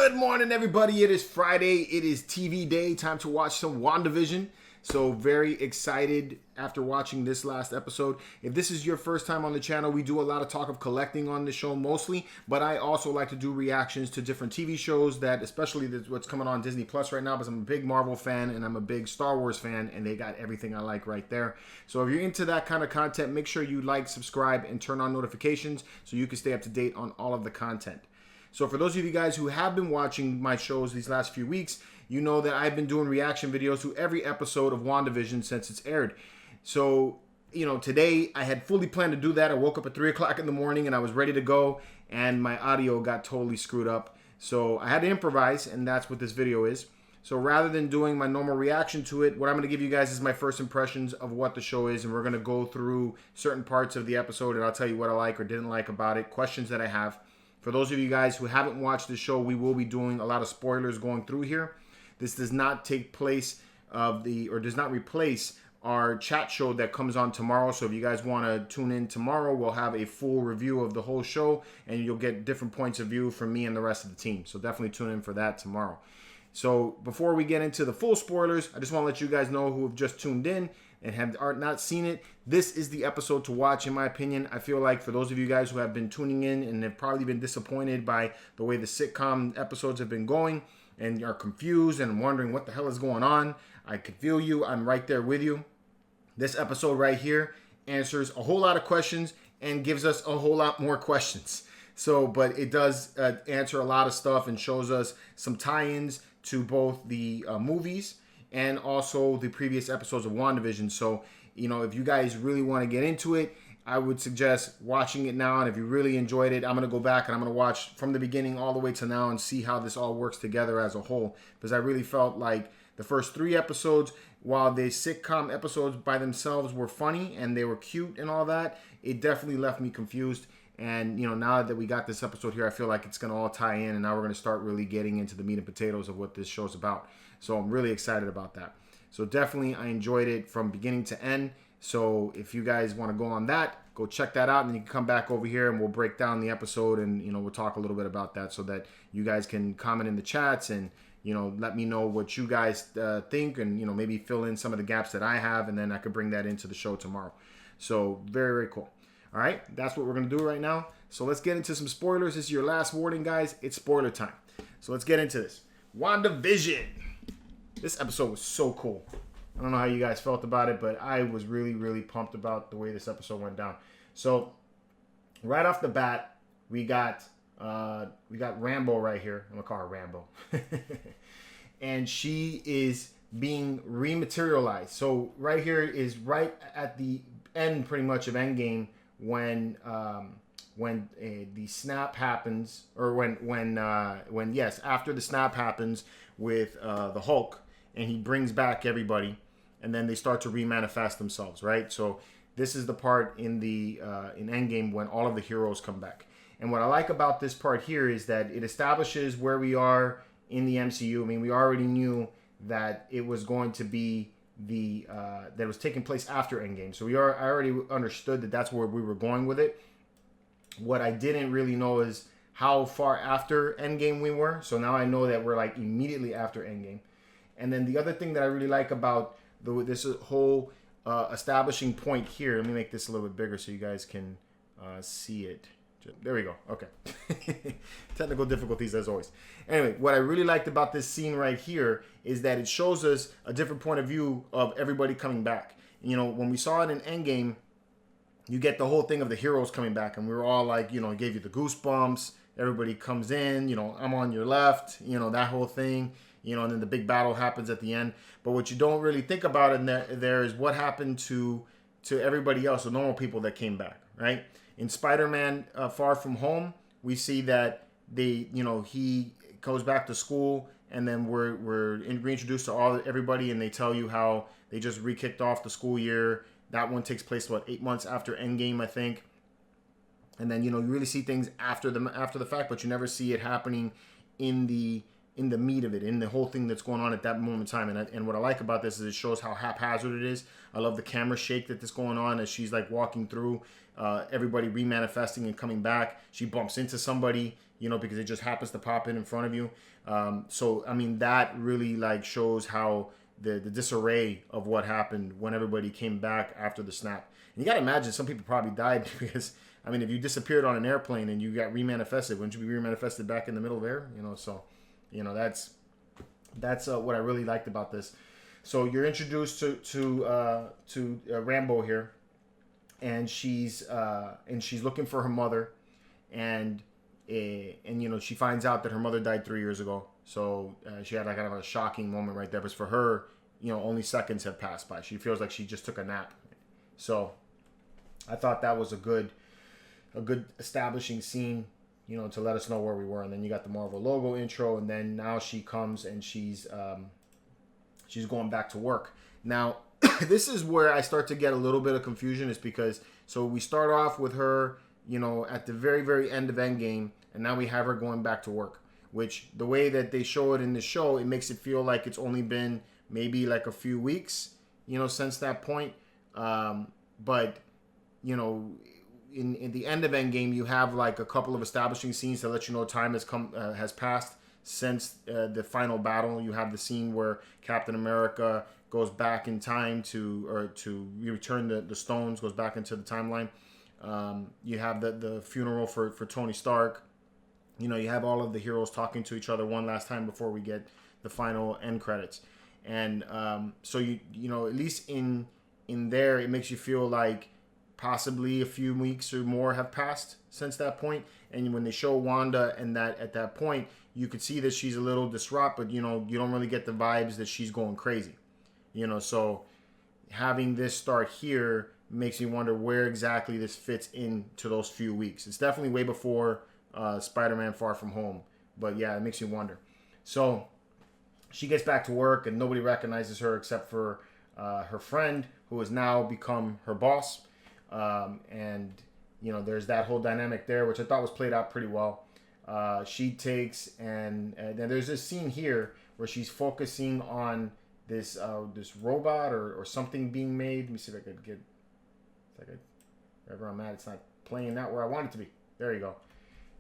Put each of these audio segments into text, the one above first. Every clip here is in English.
Good morning, everybody. It is Friday. It is TV day. Time to watch some WandaVision. So very excited after watching this last episode. If this is your first time on the channel, we do a lot of talk of collecting on the show mostly, but I also like to do reactions to different TV shows that, especially what's coming on Disney Plus right now, because I'm a big Marvel fan and I'm a big Star Wars fan, and they got everything I like right there. So if you're into that kind of content, make sure you like, subscribe, and turn on notifications so you can stay up to date on all of the content. So for those of you guys who have been watching my shows these last few weeks, you know that I've been doing reaction videos to every episode of WandaVision since it's aired. So, today I had fully planned to do that. I woke up at 3 o'clock in the morning and I was ready to go, and my audio got totally screwed up. So I had to improvise, and that's what this video is. So rather than doing my normal reaction to it, what I'm going to give you guys is my first impressions of what the show is, and we're going to go through certain parts of the episode, and I'll tell you what I like or didn't like about it, questions that I have. For those of you guys who haven't watched the show, we will be doing a lot of spoilers going through here. This does not take place does not replace our chat show that comes on tomorrow. So if you guys want to tune in tomorrow, we'll have a full review of the whole show, and you'll get different points of view from me and the rest of the team. So definitely tune in for that tomorrow. So before we get into the full spoilers, I just want to let you guys know who have just tuned in and have not seen it, this is the episode to watch, in my opinion. I feel like for those of you guys who have been tuning in and have probably been disappointed by the way the sitcom episodes have been going and are confused and wondering what the hell is going on, I can feel you. I'm right there with you. This episode right here answers a whole lot of questions and gives us a whole lot more questions. But it does answer a lot of stuff and shows us some tie-ins to both the movies and also the previous episodes of WandaVision. So, if you guys really want to get into it, I would suggest watching it now. And if you really enjoyed it, I'm going to go back and I'm going to watch from the beginning all the way to now and see how this all works together as a whole. Because I really felt like the first 3 episodes, while the sitcom episodes by themselves were funny and they were cute and all that, it definitely left me confused. And, now that we got this episode here, I feel like it's going to all tie in, and now we're going to start really getting into the meat and potatoes of what this show's about. So I'm really excited about that. So definitely I enjoyed it from beginning to end. So if you guys want to go on that, go check that out, and then you can come back over here and we'll break down the episode, and, we'll talk a little bit about that so that you guys can comment in the chats and, let me know what you guys think, and, maybe fill in some of the gaps that I have, and then I could bring that into the show tomorrow. So very, very cool. All right, that's what we're going to do right now. So let's get into some spoilers. This is your last warning, guys. It's spoiler time. So let's get into this. WandaVision. This episode was so cool. I don't know how you guys felt about it, but I was really, really pumped about the way this episode went down. So right off the bat, we got Rambo right here. I'm going to call her Rambo. And she is being rematerialized. So right here is right at the end pretty much of Endgame, when the snap happens, or after the snap happens with the Hulk, and he brings back everybody, and then they start to remanifest themselves, right? So this is the part in Endgame when all of the heroes come back. And what I like about this part here is that it establishes where we are in the MCU. I mean, we already knew that it was going to be that was taking place after Endgame. So I already understood that that's where we were going with it. What I didn't really know is how far after Endgame we were. So now I know that we're like immediately after Endgame. And then the other thing that I really like about this whole establishing point here, let me make this a little bit bigger so you guys can see it. There we go. Okay. Technical difficulties as always. Anyway, what I really liked about this scene right here is that it shows us a different point of view of everybody coming back. When we saw it in Endgame, you get the whole thing of the heroes coming back, and we were all like, it gave you the goosebumps. Everybody comes in, I'm on your left, that whole thing, and then the big battle happens at the end. But what you don't really think about in there is what happened to everybody else, the normal people that came back, right? In Spider-Man Far From Home, we see that he goes back to school, and then we're reintroduced to everybody, and they tell you how they just re-kicked off the school year. That one takes place 8 months after Endgame, I think. And then you really see things after the fact, but you never see it happening in the meat of it, in the whole thing that's going on at that moment in time. And what I like about this is it shows how haphazard it is. I love the camera shake that's going on as she's like walking through, everybody remanifesting and coming back. She bumps into somebody, because it just happens to pop in front of you. So I mean, that really like shows how the disarray of what happened when everybody came back after the snap. And you got to imagine some people probably died because, I mean, if you disappeared on an airplane and you got remanifested, wouldn't you be remanifested back in the middle of air? So, that's what I really liked about this. So you're introduced to Rambo here, and she's looking for her mother, and she finds out that her mother died 3 years ago. So she had like kind of a shocking moment right there. But for her, only seconds have passed by. She feels like she just took a nap. So I thought that was a good establishing scene, to let us know where we were. And then you got the Marvel logo intro, and then now she comes and she's going back to work. Now, this is where I start to get a little bit of confusion, is because so we start off with her, at the very, very end of Endgame, and now we have her going back to work, which the way that they show it in the show, it makes it feel like it's only been maybe like a few weeks, since that point. But, in the end of Endgame, you have like a couple of establishing scenes to let you know time has passed since the final battle. You have the scene where Captain America goes back in time to return the stones, goes back into the timeline. You have the funeral for Tony Stark. You have all of the heroes talking to each other one last time before we get the final end credits. And so at least in there, it makes you feel like possibly a few weeks or more have passed since that point. And when they show Wanda and that at that point, you could see that she's a little distraught, but you don't really get the vibes that she's going crazy. So having this start here makes me wonder where exactly this fits into those few weeks. It's definitely way before Spider-Man Far From Home, but yeah, it makes me wonder. So she gets back to work and nobody recognizes her except for her friend, who has now become her boss. And there's that whole dynamic there, which I thought was played out pretty well. She takes and then there's this scene here where she's focusing on this robot or something being made. Let me see if I could get. Wherever I'm at, it's not playing out where I want it to be. There you go.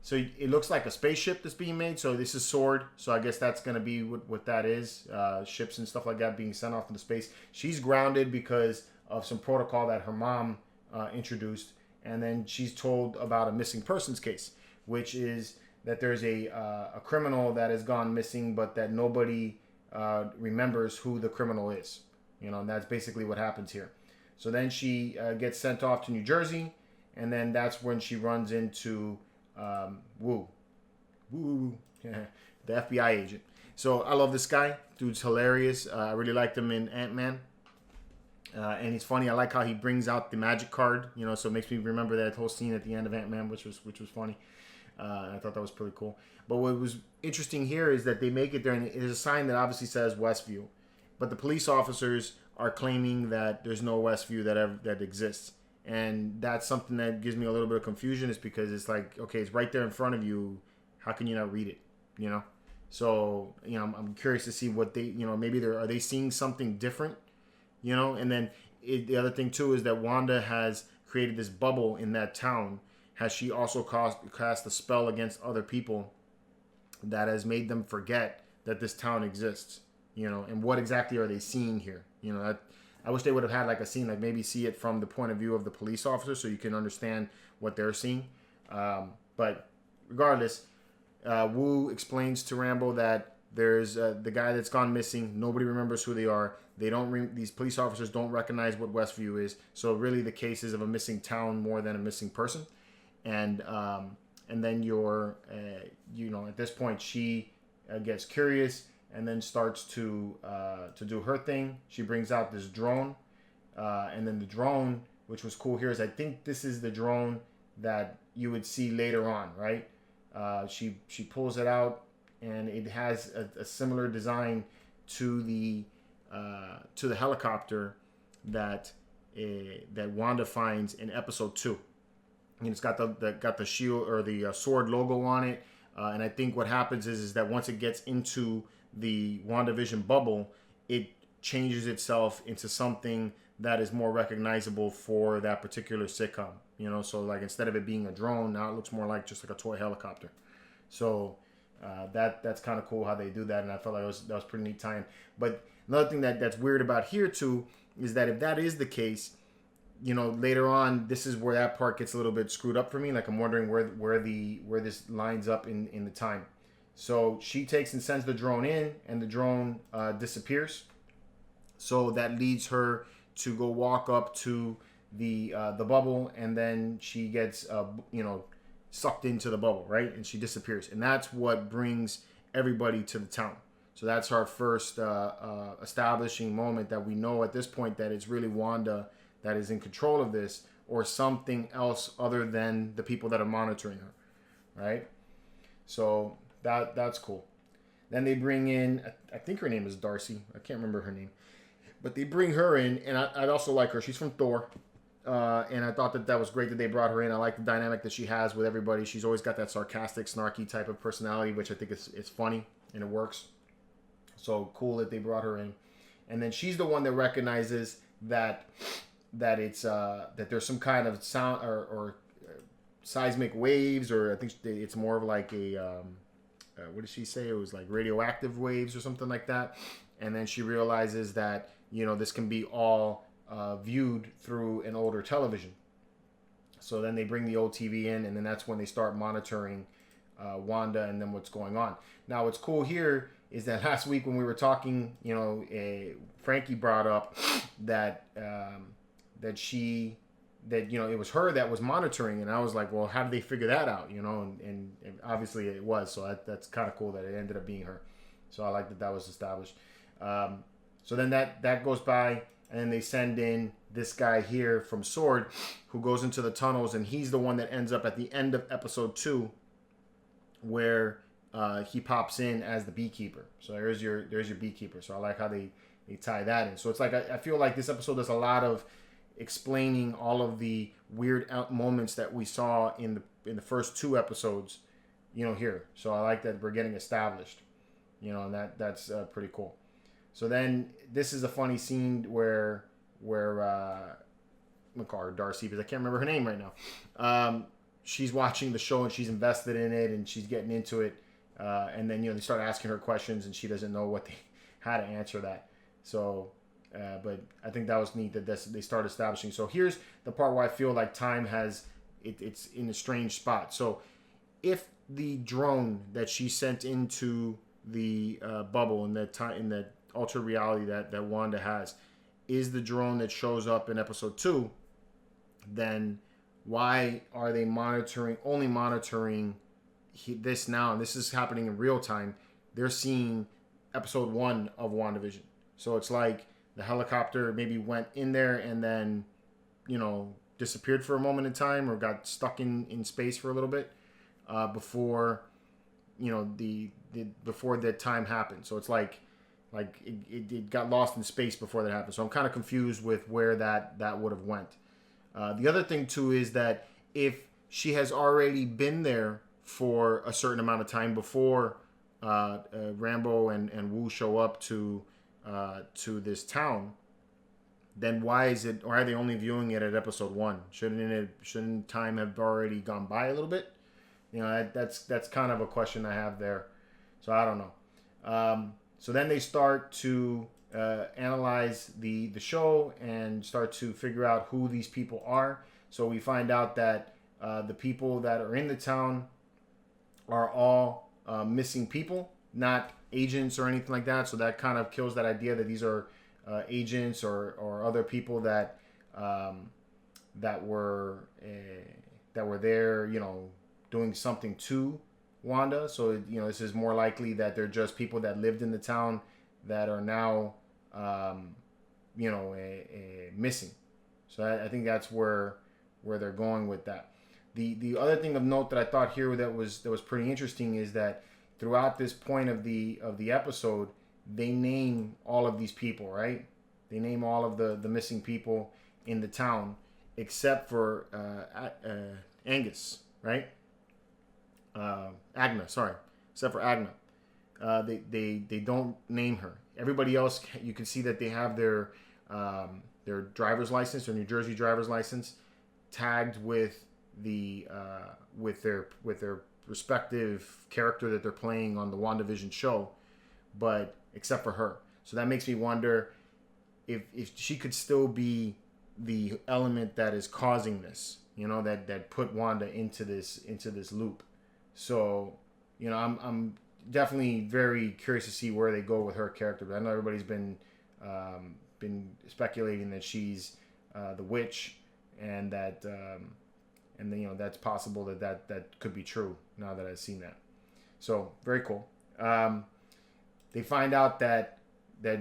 So it looks like a spaceship that's being made. So this is Sword. So I guess that's going to be what that is. Ships and stuff like that being sent off into space. She's grounded because of some protocol that her mom introduced. And then she's told about a missing persons case, which is that there's a criminal that has gone missing, but that nobody remembers who the criminal is. And that's basically what happens here. So then she gets sent off to New Jersey, and then that's when she runs into the FBI agent. So I love this guy. Dude's hilarious. I really liked him in Ant-Man. And he's funny. I like how he brings out the magic card, so it makes me remember that whole scene at the end of Ant-Man, which was funny. And I thought that was pretty cool. But what was interesting here is that they make it there, and there's a sign that obviously says Westview. But the police officers are claiming that there's no Westview that exists. And that's something that gives me a little bit of confusion, is because it's like, okay, it's right there in front of you. How can you not read it? So, I'm curious to see what they, maybe are they seeing something different? And then the other thing too is that Wanda has created this bubble in that town. Has she also cast a spell against other people that has made them forget that this town exists? And what exactly are they seeing here? I wish they would have had like a scene, like maybe see it from the point of view of the police officer so you can understand what they're seeing. But regardless, Wu explains to Rambo that there's the guy that's gone missing. Nobody remembers who they are. These police officers don't recognize what Westview is. So really the case is of a missing town more than a missing person. And then at this point she gets curious and then starts to do her thing. She brings out this drone, and then the drone, which was cool here, is I think this is the drone that you would see later on, right? She pulls it out, and it has a similar design to the helicopter that Wanda finds in episode 2. And it's got the shield or the sword logo on it. And I think what happens is that once it gets into the WandaVision bubble, it changes itself into something that is more recognizable for that particular sitcom. So like instead of it being a drone, now it looks more like just like a toy helicopter. So that's kind of cool how they do that, and I felt like that was pretty neat time. But another thing that's weird about here too is that if that is the case, later on, this is where that part gets a little bit screwed up for me. Like I'm wondering where this lines up in the time. So she takes and sends the drone in, and the drone disappears. So that leads her to go walk up to the bubble, and then she gets sucked into the bubble, right? And she disappears, and that's what brings everybody to the town. So that's our first establishing moment that we know at this point that it's really Wanda that is in control of this, or something else other than the people that are monitoring her, right? So that's cool. Then they bring in, I think her name is Darcy. I can't remember her name, but they bring her in, and I'd also like her. She's from Thor. And I thought that was great that they brought her in. I like the dynamic that she has with everybody. She's always got that sarcastic, snarky type of personality, which I think is funny and it works. So cool that they brought her in. And then she's the one that recognizes that it's that there's some kind of sound or seismic waves, or I think it's more of like a what did she say? It was like radioactive waves or something like that. And then she realizes that this can be all viewed through an older television. So then they bring the old TV in, and then that's when they start monitoring Wanda and then what's going on. Now, what's cool here is that last week when we were talking, Frankie brought up that it was her that was monitoring, and I was like, well, how did they figure that out? And obviously it was. So that's kind of cool that it ended up being her. So I like that was established. So then that goes by. And then they send in this guy here from S.W.O.R.D. who goes into the tunnels, and he's the one that ends up at the end of episode 2 where he pops in as the beekeeper. So there's your beekeeper. So I like how they tie that in. So it's like I feel like this episode does a lot of explaining all of the weird moments that we saw in the first 2 episodes, here. So I like that we're getting established, and that's pretty cool. So then this is a funny scene where I'm gonna call her Darcy because I can't remember her name right now. She's watching the show and she's invested in it and she's getting into it. And then they start asking her questions and she doesn't know how to answer that. So, but I think that was neat that they start establishing. So here's the part where I feel like time it's in a strange spot. So if the drone that she sent into the bubble in that altered reality that Wanda has is the drone that shows up in episode 2, then why are they only monitoring this now? And this is happening in real time. They're seeing episode 1 of WandaVision. So it's like the helicopter maybe went in there and then, disappeared for a moment in time or got stuck in space for a little bit before, before that time happened. So it's like it got lost in space before that happened. So I'm kind of confused with where that would have went. The other thing too is that if she has already been there for a certain amount of time before Rambo and Wu show up to this town, then why are they only viewing it at episode 1? Shouldn't time have already gone by a little bit? That's kind of a question I have there. So I don't know. So then they start to analyze the show and start to figure out who these people are. So we find out that the people that are in the town are all missing people, not agents or anything like that. So that kind of kills that idea that these are agents or other people that were there, doing something to Wanda. So this is more likely that they're just people that lived in the town that are now missing. So I think that's where they're going with that. The other thing of note that I thought here that was pretty interesting is that throughout this point of the episode, they name all of these people, right? They name all of the missing people in the town except for Angus, right? Agna, sorry, except for Agna. They don't name her. Everybody else, you can see that they have their driver's license, their New Jersey driver's license, tagged with their respective character that they're playing on the WandaVision show, but except for her. So that makes me wonder if she could still be the element that is causing this, that put Wanda into this loop. So, I'm definitely very curious to see where they go with her character. But I know everybody's been speculating that she's the witch, and that that's possible that could be true now that I've seen that. So very cool. They find out that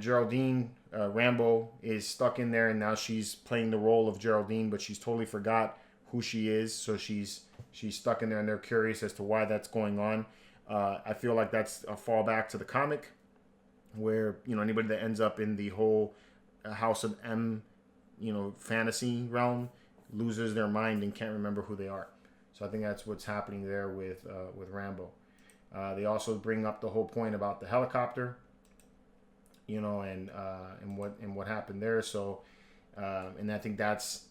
Geraldine Rambo is stuck in there, and now she's playing the role of Geraldine, but she's totally forgot who she is. So she's stuck in there, and they're curious as to why that's going on. I feel like that's a fallback to the comic, where anybody that ends up in the whole House of M, fantasy realm loses their mind and can't remember who they are. So I think that's what's happening there with Rambo. They also bring up the whole point about the helicopter, and what happened there. So, and I think that's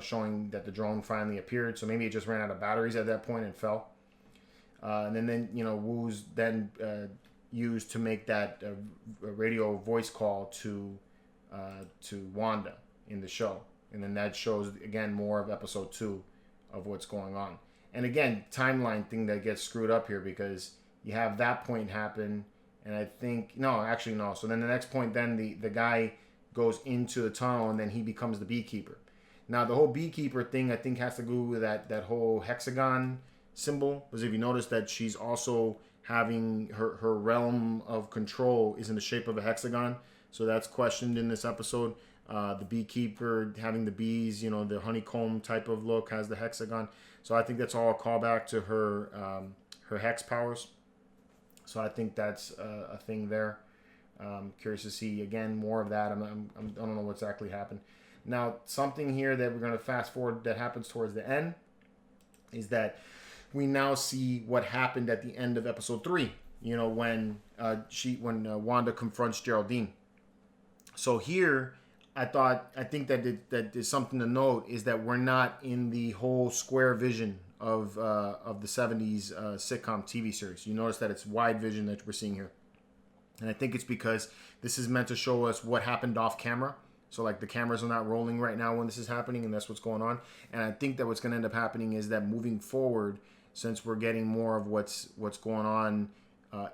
showing that the drone finally appeared. So maybe it just ran out of batteries at that point and fell. And then Wu's then used to make that radio voice call to Wanda in the show, and then that shows again more of episode 2 of what's going on. And again, timeline thing that gets screwed up here, because you have that point happen, and I think no. So then the next point, then the guy goes into the tunnel, and then he becomes the beekeeper. Now the whole beekeeper thing, I think, has to do with that whole hexagon symbol, because if you notice that she's also having her realm of control is in the shape of a hexagon. So that's questioned in this episode. The beekeeper having the bees, the honeycomb type of look, has the hexagon. So I think that's all a callback to her hex powers. So I think that's a thing there. Curious to see again more of that. I don't know what's actually happened. Now, something here that we're going to fast forward that happens towards the end is that we now see what happened at the end of episode 3. When Wanda confronts Geraldine. So here, I think that there's something to note, is that we're not in the whole square vision of the 70s sitcom TV series. You notice that it's wide vision that we're seeing here. And I think it's because this is meant to show us what happened off camera. So like the cameras are not rolling right now when this is happening, and that's what's going on. And I think that what's going to end up happening is that moving forward, since we're getting more of what's going on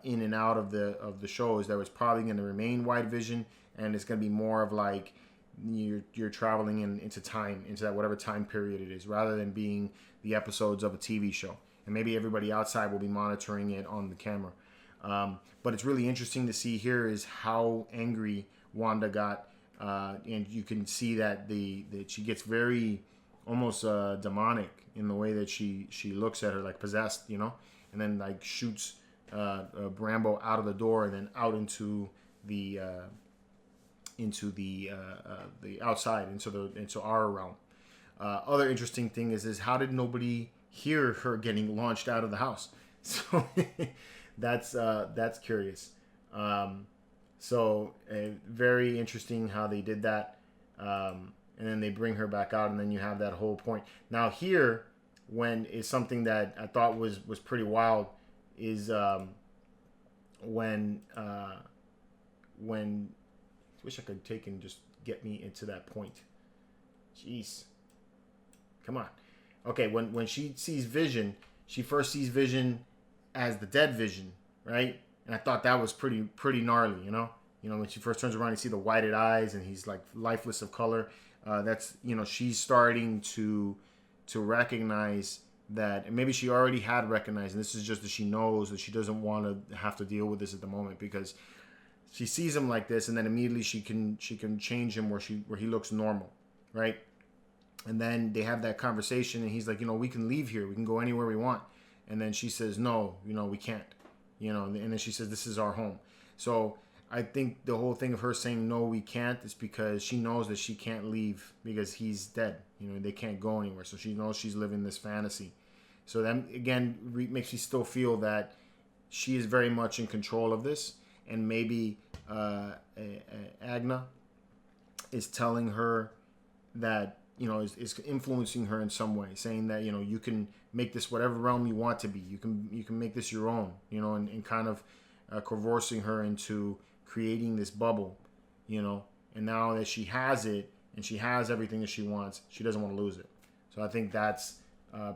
in and out of the show, is that it's probably going to remain wide vision, and it's going to be more of like you're traveling into time, into that whatever time period it is, rather than being the episodes of a TV show. And maybe everybody outside will be monitoring it on the camera. But it's really interesting to see here is how angry Wanda got, and you can see that that she gets very almost demonic in the way that she looks at her, like possessed, and then like shoots Rambo out of the door and then out into the outside, into our realm. Other interesting thing is how did nobody hear her getting launched out of the house? So that's curious. So very interesting how they did that. And then they bring her back out, and then you have that whole point. Now here, when is something that I thought was pretty wild, is when wish I could take and just get me into that point. Jeez. Come on. Okay, when she sees Vision, she first sees Vision as the dead Vision, right? And I thought that was pretty gnarly, when she first turns around, you see the whited eyes, and he's like lifeless of color. That's she's starting to recognize that, and maybe she already had recognized, and this is just that she knows that she doesn't want to have to deal with this at the moment, because she sees him like this, and then immediately she can change him where he looks normal, right? And then they have that conversation, and he's like, we can leave here, we can go anywhere we want, and then she says, no, we can't, and then she says, this is our home. So I think the whole thing of her saying no, we can't, is because she knows that she can't leave because he's dead. They can't go anywhere. So she knows she's living this fantasy. So that again makes me still feel that she is very much in control of this, and maybe Agna is telling her that is influencing her in some way, saying that, you can make this whatever realm you want to be. You can make this your own, and kind of coercing her into creating this bubble, and now that she has it and she has everything that she wants, she doesn't want to lose it. So I think that's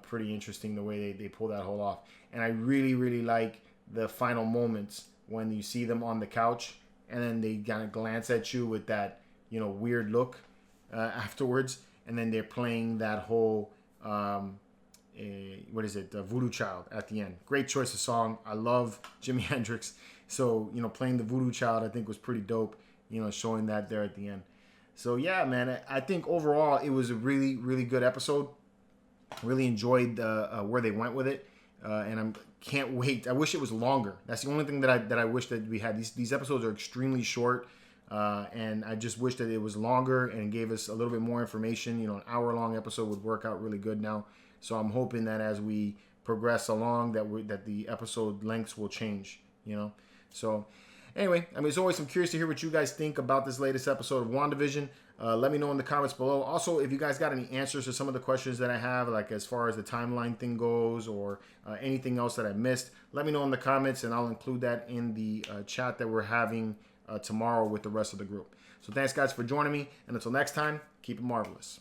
pretty interesting the way they pull that whole off. And I really, really like the final moments when you see them on the couch and then they kind of glance at you with that, weird look afterwards. And then they're playing that whole, Voodoo Child at the end. Great choice of song. I love Jimi Hendrix. So, playing the Voodoo Child I think was pretty dope, showing that there at the end. So, yeah, man, I think overall it was a really, really good episode. Really enjoyed where they went with it. And I can't wait. I wish it was longer. That's the only thing that I wish that we had. These episodes are extremely short. And I just wish that it was longer and gave us a little bit more information. An hour-long episode would work out really good now. So I'm hoping that as we progress along, that the episode lengths will change. So anyway, as always, I'm curious to hear what you guys think about this latest episode of WandaVision. Let me know in the comments below. Also, if you guys got any answers to some of the questions that I have, like as far as the timeline thing goes or anything else that I missed, let me know in the comments and I'll include that in the chat that we're having tomorrow with the rest of the group. So thanks, guys, for joining me. And until next time, keep it marvelous.